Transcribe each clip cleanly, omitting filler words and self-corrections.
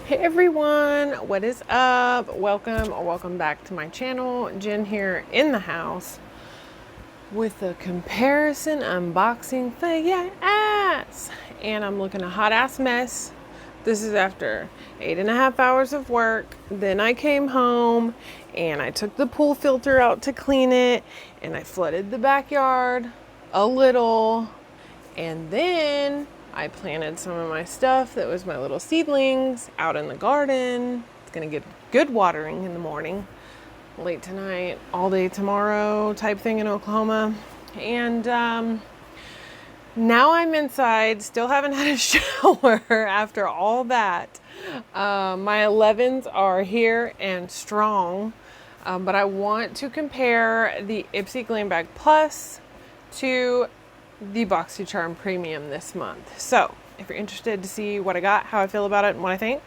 Hey everyone, what is up? Welcome or welcome back to my channel. Jen here in the house with a comparison unboxing for your ass. And I'm looking a hot ass mess. This is after 8.5 hours of work. Then I came home and I took the pool filter out to clean it and I flooded the backyard a little. And then I planted some of my stuff that was my little seedlings out in the garden. It's gonna get good watering in the morning, late tonight, all day tomorrow type thing in Oklahoma. And now I'm inside, still haven't had a shower after all that. My 11s are here and strong, but I want to compare the Ipsy Glam Bag Plus to the Boxycharm Premium this month. So if you're interested to see what I got, how I feel about it, and what I think,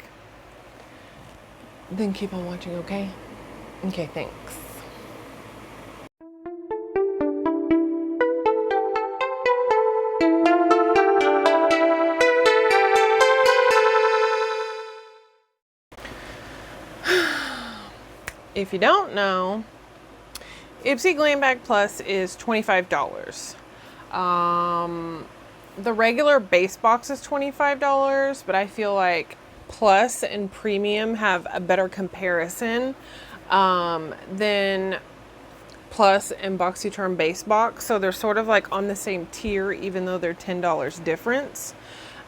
then keep on watching, okay? Okay, thanks. If you don't know, Ipsy Glam Bag Plus is $25. The regular base box is $25, but I feel like Plus and Premium have a better comparison than Plus and Boxycharm base box. So they're sort of like on the same tier, even though they're $10 difference.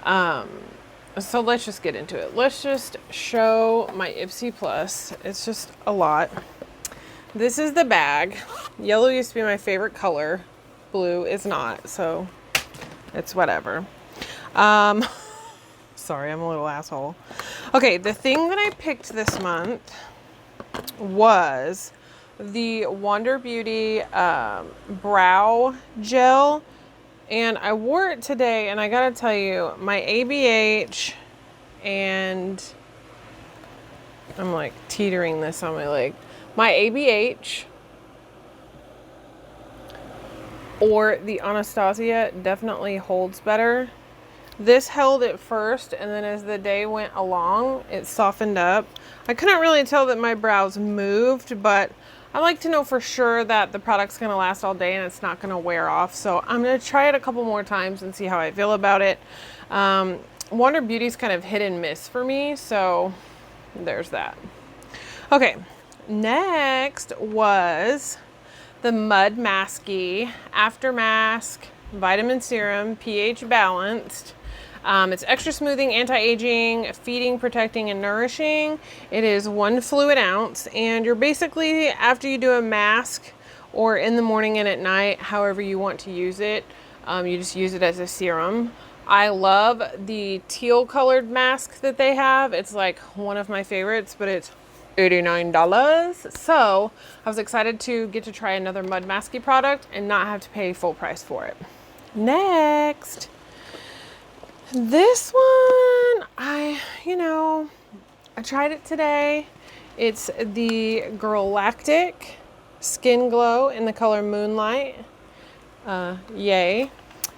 So let's just get into it. Let's just show my Ipsy Plus. It's just a lot. This is the bag. Yellow used to be my favorite color. Blue is not, so it's whatever. Sorry, I'm a little asshole. Okay, the thing that I picked this month was the Allure Beauty brow gel, and I wore it today, and I gotta tell you, my ABH, and I'm like teetering this on my leg. My ABH or the Anastasia definitely holds better. This held at first, and then as the day went along, it softened up. I couldn't really tell that my brows moved, but I like to know for sure that the product's gonna last all day and it's not gonna wear off. So I'm gonna try it a couple more times and see how I feel about it. Allure Beauty's kind of hit and miss for me, so there's that. Okay, next was the Mud Masky After Mask Vitamin Serum pH Balanced. It's extra smoothing, anti-aging, feeding, protecting, and nourishing. It is 1 fluid ounce, and you're basically, after you do a mask or in the morning and at night, however you want to use it, you just use it as a serum. I love the teal colored mask that they have. It's like one of my favorites, but it's $89. So I was excited to get to try another Mud Masky product and not have to pay full price for it. Next, this one, I tried it today. It's the Galactic Skin Glow in the color Moonlight. Yay.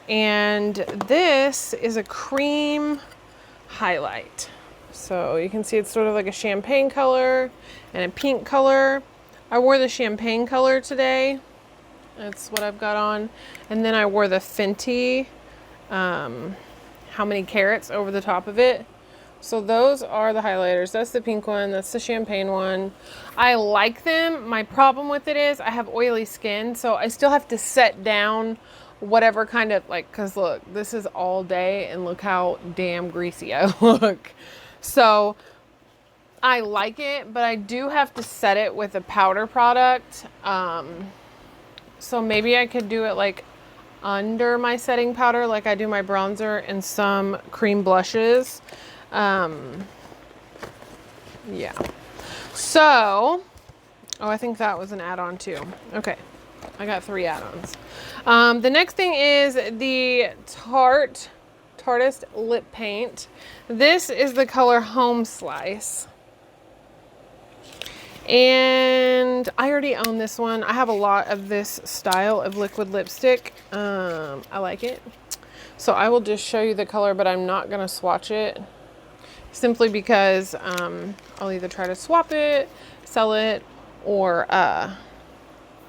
And this is a cream highlight. So you can see it's sort of like a champagne color and a pink color. I wore the champagne color today. That's what I've got on. And then I wore the Fenty, How Many Carats over the top of it. So those are the highlighters. That's the pink one. That's the champagne one. I like them. My problem with it is I have oily skin, so I still have to set down whatever kind of, like, because look, this is all day and look how damn greasy I look. So I like it, but I do have to set it with a powder product. So maybe I could do it like under my setting powder, like I do my bronzer and some cream blushes. Yeah. So, oh, I think that was an add-on too. Okay. I got 3 add-ons. The next thing is the Tardis lip paint. This is the color Home Slice. And I already own this one. I have a lot of this style of liquid lipstick. I like it. So I will just show you the color, but I'm not going to swatch it simply because I'll either try to swap it, sell it, or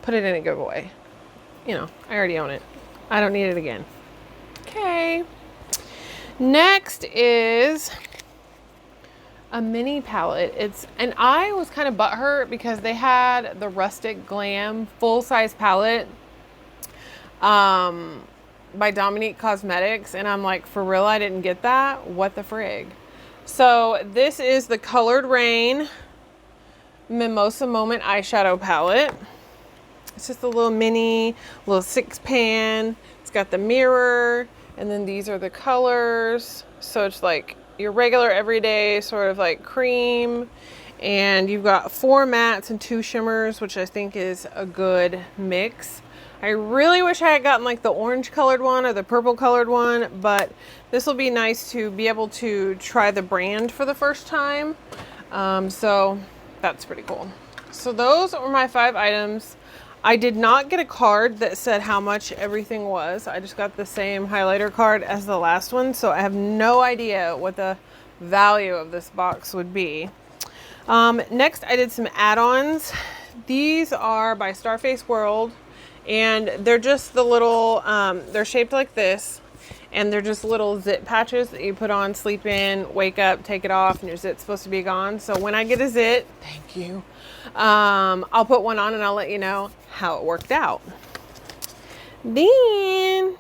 put it in a giveaway. You know, I already own it. I don't need it again. Okay. Next is a mini palette. And I was kind of butthurt because they had the Rustic Glam full-size palette by Dominique Cosmetics, and I'm like, for real, I didn't get that? What the frig? So this is the Colored Rain Mimosa Moment eyeshadow palette. It's just a little mini, little 6-pan. It's got the mirror, and then these are the colors. So it's like your regular everyday sort of like cream, and you've got 4 mattes and 2 shimmers, which I think is a good mix. I really wish I had gotten like the orange colored one or the purple colored one, but this will be nice to be able to try the brand for the first time. So that's pretty cool. So those are my 5 items. I did not get a card that said how much everything was. I just got the same highlighter card as the last one, so I have no idea what the value of this box would be. Next, I did some add-ons. These are by Starface World, and they're just the little, they're shaped like this, and they're just little zit patches that you put on, sleep in, wake up, take it off, and your zit's supposed to be gone. So when I get a zit, thank you, I'll put one on and I'll let you know how it worked out. Then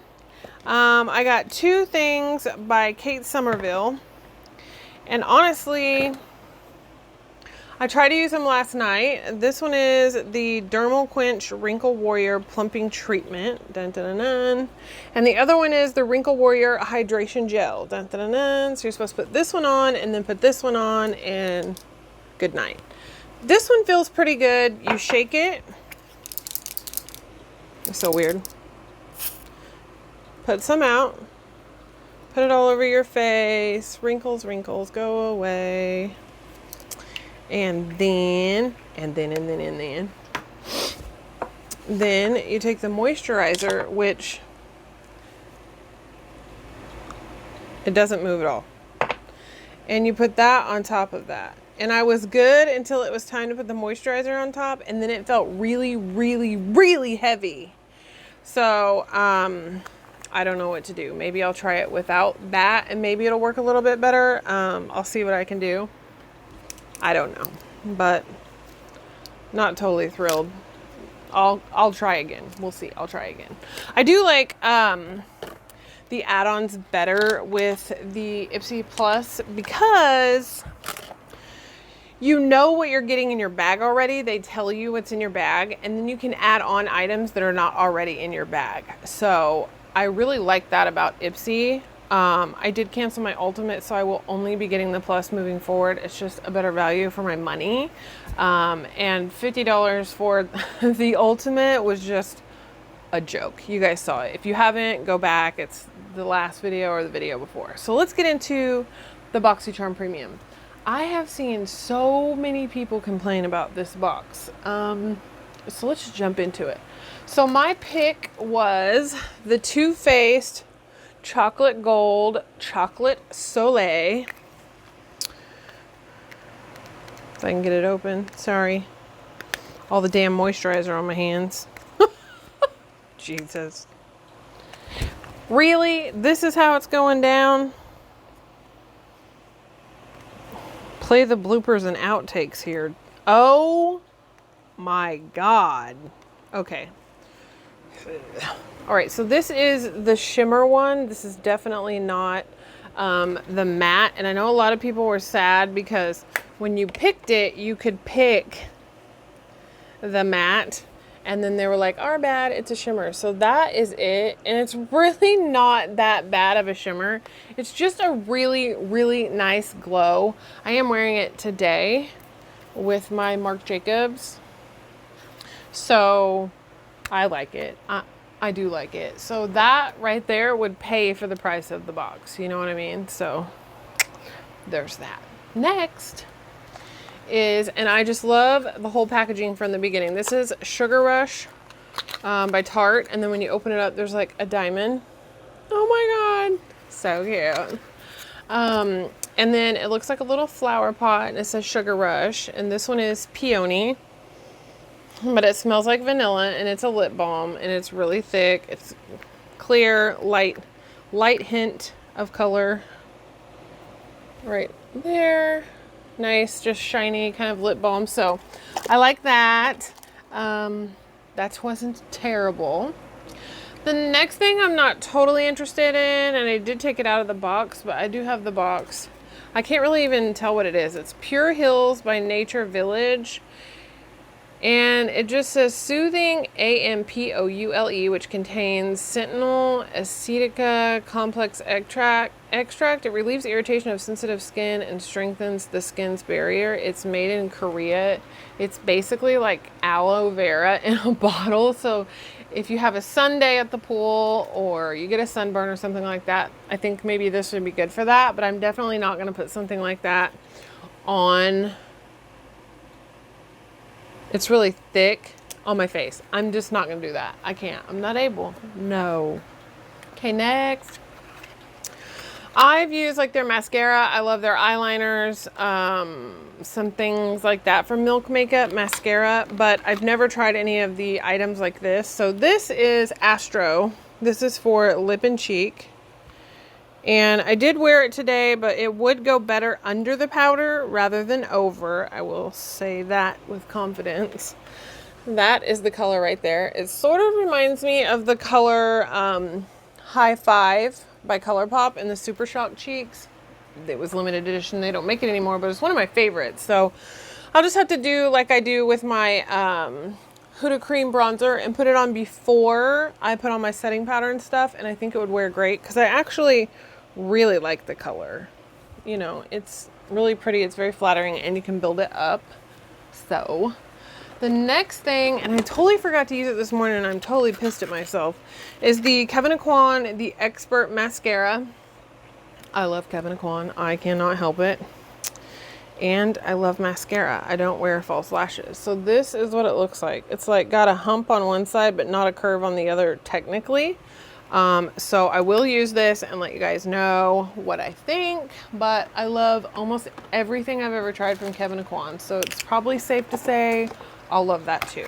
I got 2 things by Kate Somerville, and honestly, I tried to use them last night. This one is the Dermal Quench Wrinkle Warrior Plumping Treatment. Dun, dun, dun, dun. And the other one is the Wrinkle Warrior Hydration Gel. Dun, dun, dun, dun. So you're supposed to put this one on and then put this one on, and good night. This one feels pretty good. You shake it. It's so weird. Put some out. Put it all over your face. Wrinkles, wrinkles, go away. And then you take the moisturizer, which it doesn't move at all, and you put that on top of that. And I was good until it was time to put the moisturizer on top, and then it felt really, really, really heavy. So I don't know what to do. Maybe I'll try it without that, and maybe it'll work a little bit better. I'll see what I can do. I don't know, but not totally thrilled. I'll try again. We'll see. I'll try again. I do like the add-ons better with the Ipsy Plus because you know what you're getting in your bag already. They tell you what's in your bag, and then you can add on items that are not already in your bag. So I really like that about Ipsy. I did cancel my Ultimate, so I will only be getting the Plus moving forward. It's just a better value for my money. And $50 for the Ultimate was just a joke. You guys saw it. If you haven't, go back. It's the last video or the video before. So let's get into the Boxycharm Premium. I have seen so many people complain about this box. So let's just jump into it. So my pick was the Too Faced Chocolate Gold Chocolate Soleil. If I can get it open. Sorry. All the damn moisturizer on my hands. Jesus. Really? This is how it's going down? Play the bloopers and outtakes here. Oh my God. Okay. All right, so this is the shimmer one. This is definitely not the matte. And I know a lot of people were sad because when you picked it, you could pick the matte. And then they were like, our bad, it's a shimmer. So that is it. And it's really not that bad of a shimmer. It's just a really, really nice glow. I am wearing it today with my Marc Jacobs. So I like it. I do like it. So that right there would pay for the price of the box. You know what I mean? So there's that. Next is, and I just love the whole packaging from the beginning. This is Sugar Rush by Tarte. And then when you open it up, there's like a diamond. Oh my God. So cute. And then it looks like a little flower pot, and it says Sugar Rush. And this one is Peony, but it smells like vanilla, and it's a lip balm, and it's really thick. It's clear, light hint of color right there. Nice, just shiny kind of lip balm. So I like that. That wasn't terrible. The next thing I'm not totally interested in, and I did take it out of the box, but I do have the box. I can't really even tell what it is. It's Pure Hills by Nature Village. And it just says Soothing AMPOULE, which contains Sentinel Acetica Complex Extract. It relieves irritation of sensitive skin and strengthens the skin's barrier. It's made in Korea. It's basically like aloe vera in a bottle. So if you have a Sunday at the pool or you get a sunburn or something like that, I think maybe this would be good for that. But I'm definitely not going to put something like that on. It's really thick on my face. I'm just not going to do that. I can't. I'm not able. No. Okay, next. I've used like their mascara. I love their eyeliners. Some things like that for Milk Makeup mascara. But I've never tried any of the items like this. So this is Astro. This is for lip and cheek. And I did wear it today, but it would go better under the powder rather than over. I will say that with confidence. That is the color right there. It sort of reminds me of the color High Five by ColourPop in the Super Shock Cheeks. It was limited edition. They don't make it anymore, but it's one of my favorites. So I'll just have to do like I do with my Huda Cream bronzer and put it on before I put on my setting powder and stuff. And I think it would wear great because I actually really like the color. You know, it's really pretty. It's very flattering and you can build it up. So the next thing, and I totally forgot to use it this morning and I'm totally pissed at myself, is the Kevyn Kwan, the Expert Mascara. I love Kevyn Kwan. I cannot help it. And I love mascara. I don't wear false lashes. So this is what it looks like. It's like got a hump on one side, but not a curve on the other technically. So I will use this and let you guys know what I think, but I love almost everything I've ever tried from Kevyn Kwan. So it's probably safe to say I'll love that too.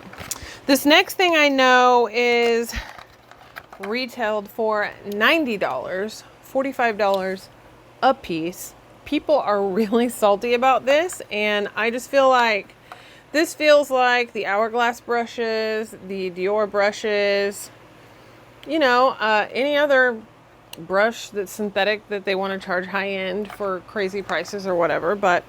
This next thing I know is retailed for $90, $45 a piece. People are really salty about this, and I just feel like this feels like the Hourglass brushes, the Dior brushes, you know, any other brush that's synthetic that they want to charge high end for crazy prices or whatever. But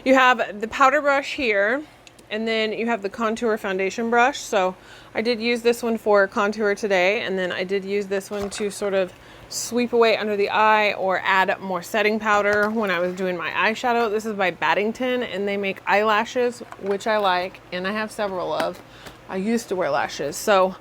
you have the powder brush here, and then you have the contour foundation brush. So I did use this one for contour today, and then I did use this one to sort of sweep away under the eye or add more setting powder when I was doing my eyeshadow. This is by Baddington, and they make eyelashes, which I like, and I have several of. I used to wear lashes, so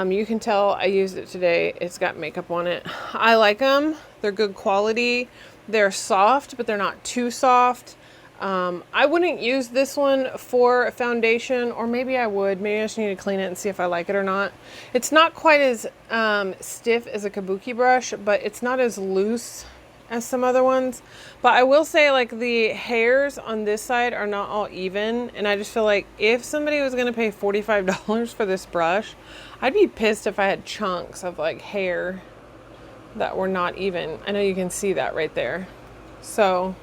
you can tell I used it today. It's got makeup on it. I like them. They're good quality. They're soft, but they're not too soft. I wouldn't use this one for foundation, or maybe I would. Maybe I just need to clean it and see if I like it or not. It's not quite as stiff as a kabuki brush, but it's not as loose as some other ones. But I will say, like, the hairs on this side are not all even, and I just feel like if somebody was going to pay $45 for this brush, I'd be pissed if I had chunks of like hair that were not even. I know you can see that right there. So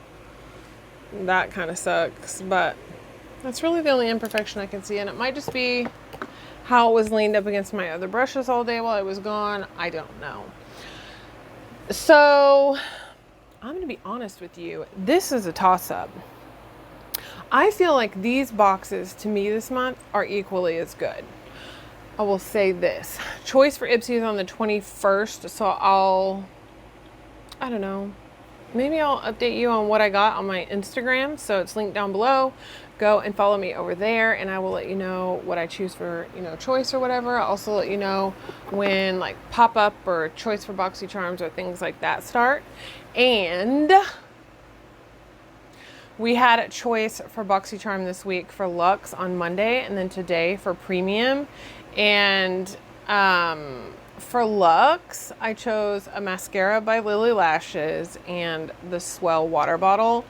that kind of sucks, but that's really the only imperfection I can see, and it might just be how it was leaned up against my other brushes all day while I was gone. I don't know. So I'm gonna be honest with you, this is a toss-up. I feel like these boxes to me this month are equally as good. I will say this. Choice for Ipsy is on the 21st, so I don't know. Maybe I'll update you on what I got on my Instagram. So it's linked down below. Go and follow me over there, and I will let you know what I choose for, you know, choice or whatever. I'll also let you know when like pop-up or choice for Boxycharms or things like that start. And we had a choice for Boxycharm this week for Luxe on Monday, and then today for Premium. And For Luxe, I chose a mascara by Lashes and the Swell water bottle.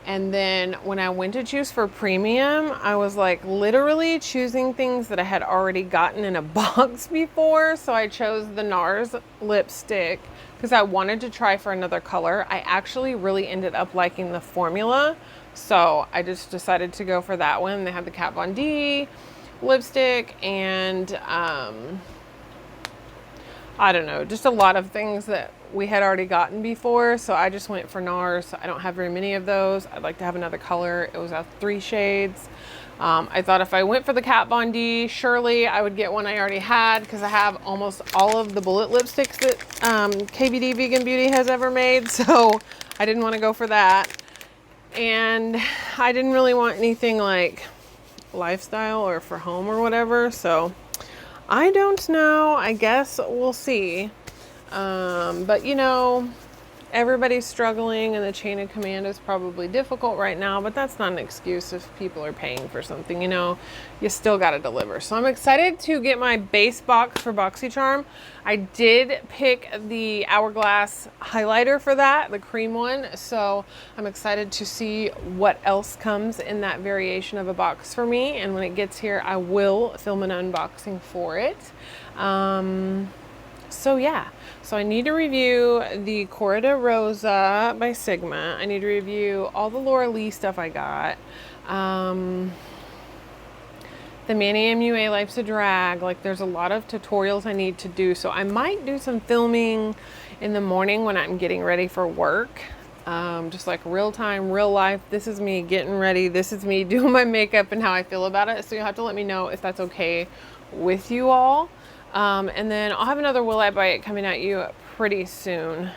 And then when I went to choose for premium, I was like literally choosing things that I had already gotten in a box before. So I chose the NARS lipstick because I wanted to try for another color. I actually really ended up liking the formula. So I just decided to go for that one. They had the Kat Von D lipstick and I don't know, just a lot of things that we had already gotten before. So I just went for NARS. I don't have very many of those. I'd like to have another color. It was 3 shades. I thought if I went for the Kat Von D, surely I would get one I already had because I have almost all of the bullet lipsticks that KVD Vegan Beauty has ever made. So I didn't want to go for that. And I didn't really want anything like lifestyle or for home or whatever. So I don't know. I guess we'll see. But you know, everybody's struggling and the chain of command is probably difficult right now, but that's not an excuse if people are paying for something, you know, you still got to deliver. So I'm excited to get my base box for Boxycharm. I did pick the Hourglass highlighter for that, the cream one. So I'm excited to see what else comes in that variation of a box for me. And when it gets here, I will film an unboxing for it. So yeah, so I need to review the Cora de Rosa by Sigma. I need to review all the Laura Lee stuff I got. The Manny MUA Life's a Drag. Like there's a lot of tutorials I need to do. So I might do some filming in the morning when I'm getting ready for work. Just like real time, real life. This is me getting ready. This is me doing my makeup and how I feel about it. So you'll have to let me know if that's okay with you all. And then I'll have another Will I Buy It coming at you pretty soon.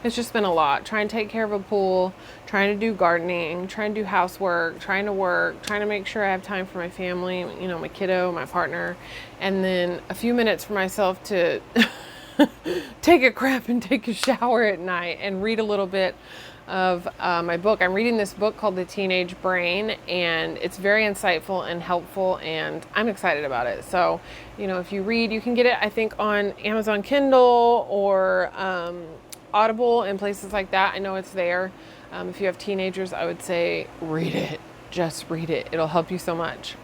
It's just been a lot. Trying to take care of a pool, trying to do gardening, trying to do housework, trying to work, trying to make sure I have time for my family, you know, my kiddo, my partner, and then a few minutes for myself to take a crap and take a shower at night and read a little bit of my book. I'm reading this book called The Teenage Brain, and it's very insightful and helpful, and I'm excited about it. So, you know, if you read, you can get it, I think, on Amazon Kindle or Audible and places like that. I know it's there. If you have teenagers, I would say read it. Just read it. It'll help you so much.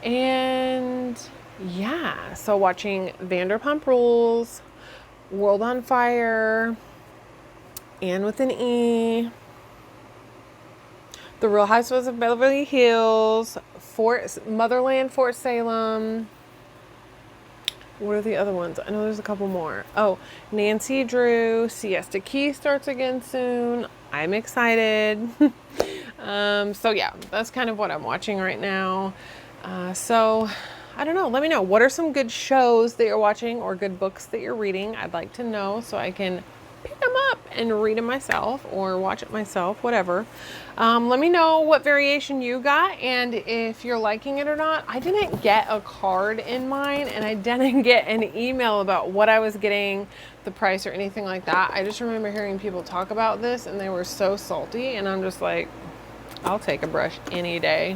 And yeah, so watching Vanderpump Rules, World on Fire, Anne with an E, The Real Housewives of Beverly Hills, Motherland, Fort Salem. What are the other ones? I know there's a couple more. Oh, Nancy Drew, Siesta Key starts again soon. I'm excited. So yeah, that's kind of what I'm watching right now. So I don't know. Let me know. What are some good shows that you're watching or good books that you're reading? I'd like to know so I can pick them up and read them myself or watch it myself, whatever. Let me know what variation you got and if you're liking it or not. I didn't get a card in mine and I didn't get an email about what I was getting, the price or anything like that. I just remember hearing people talk about this and they were so salty, and I'm just like, I'll take a brush any day.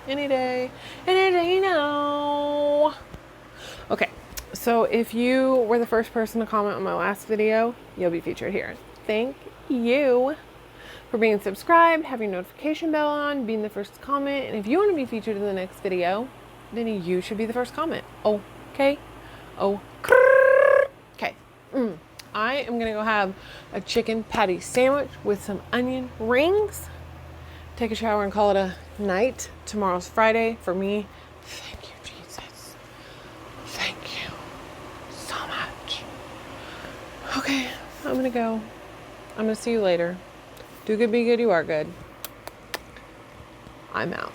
Any day now. Okay, so if you were the first person to comment on my last video, you'll be featured here. Thank you for being subscribed, having your notification bell on, being the first to comment, and if you want to be featured in the next video, then you should be the first comment. Okay? Okay. I am gonna go have a chicken patty sandwich with some onion rings, take a shower and call it a night. Tomorrow's Friday for me. Thank you, Jesus. Thank you so much. Okay, I'm gonna go. I'm gonna see you later. Do good, be good, you are good. I'm out.